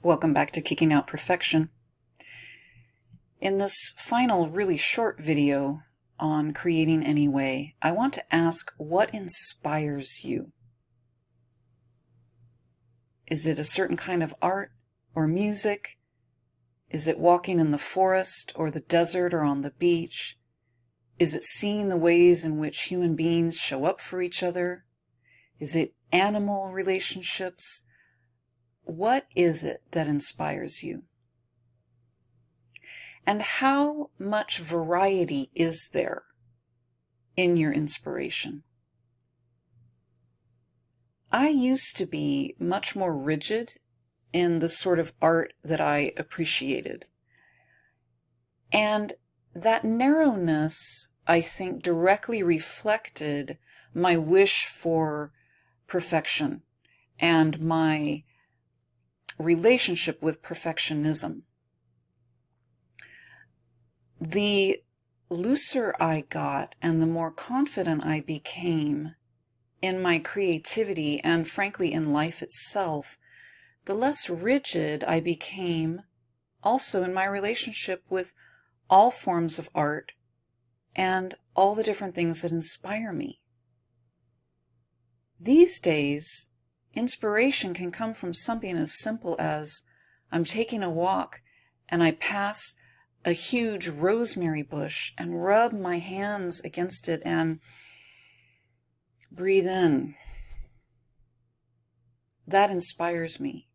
Welcome back to Kicking Out Perfection. In this final really short video on creating anyway, I want to ask what inspires you? Is it a certain kind of art or music? Is it walking in the forest or the desert or on the beach? Is it seeing the ways in which human beings show up for each other? Is it animal relationships? What is it that inspires you? And how much variety is there in your inspiration? I used to be much more rigid in the sort of art that I appreciated. And that narrowness, I think, directly reflected my wish for perfection and my relationship with perfectionism. The looser I got and the more confident I became in my creativity and frankly in life itself, the less rigid I became also in my relationship with all forms of art and all the different things that inspire me. These days, inspiration can come from something as simple as I'm taking a walk and I pass a huge rosemary bush and rub my hands against it and breathe in. That inspires me.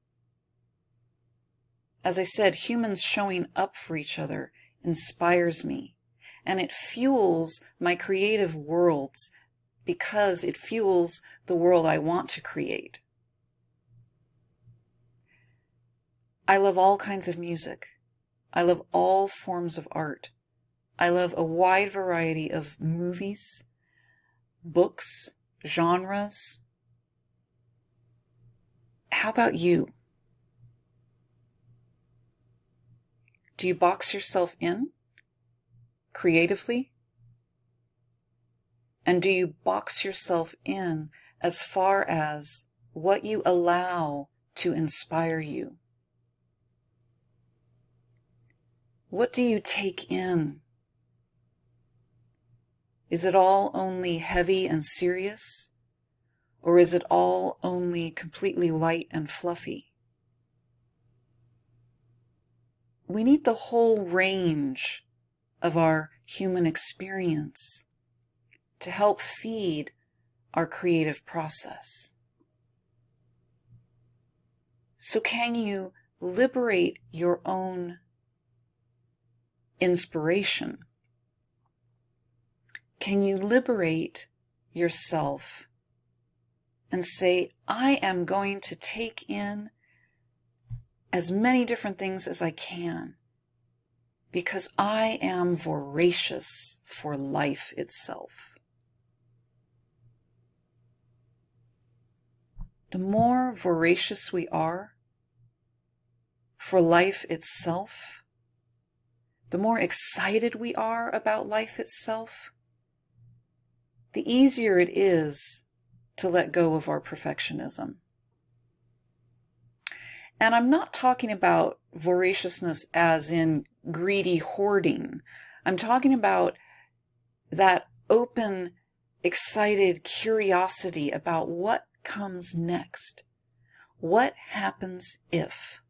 As I said, humans showing up for each other inspires me, and it fuels my creative worlds because it fuels the world I want to create. I love all kinds of music. I love all forms of art. I love a wide variety of movies, books, genres. How about you? Do you box yourself in creatively? And do you box yourself in as far as what you allow to inspire you? What do you take in? Is it all only heavy and serious? Or is it all only completely light and fluffy? We need the whole range of our human experience to help feed our creative process. So can you liberate your own inspiration? Can you liberate yourself and say, I am going to take in as many different things as I can because I am voracious for life itself. The more voracious we are for life itself, the more excited we are about life itself, the easier it is to let go of our perfectionism. And I'm not talking about voraciousness as in greedy hoarding. I'm talking about that open, excited curiosity about what comes next. What happens if?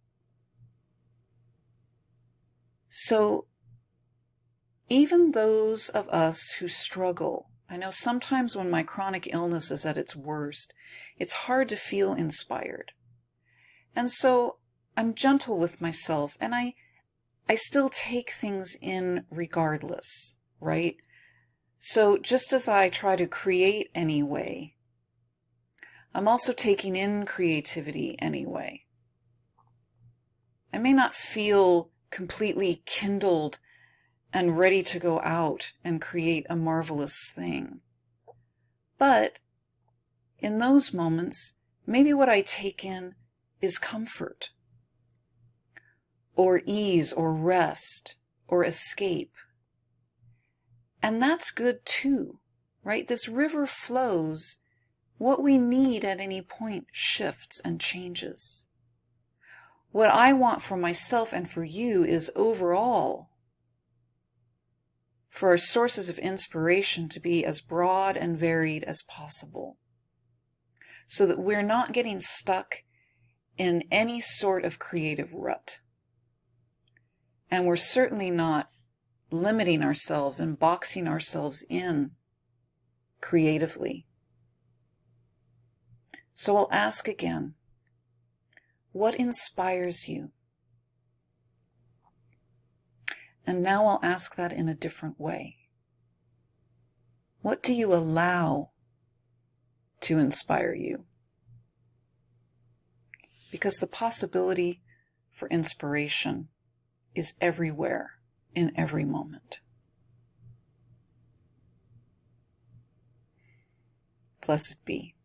So, even those of us who struggle, I know sometimes when my chronic illness is at its worst, it's hard to feel inspired. And so I'm gentle with myself and I still take things in regardless, right? So just as I try to create anyway, I'm also taking in creativity anyway. I may not feel completely kindled and ready to go out and create a marvelous thing. But in those moments, maybe what I take in is comfort, or ease, or rest, or escape. And that's good too, right? This river flows. What we need at any point shifts and changes. What I want for myself and for you is overall for our sources of inspiration to be as broad and varied as possible, so that we're not getting stuck in any sort of creative rut. And we're certainly not limiting ourselves and boxing ourselves in creatively. So I'll ask again, what inspires you? And now I'll ask that in a different way. What do you allow to inspire you? Because the possibility for inspiration is everywhere, in every moment. Blessed be.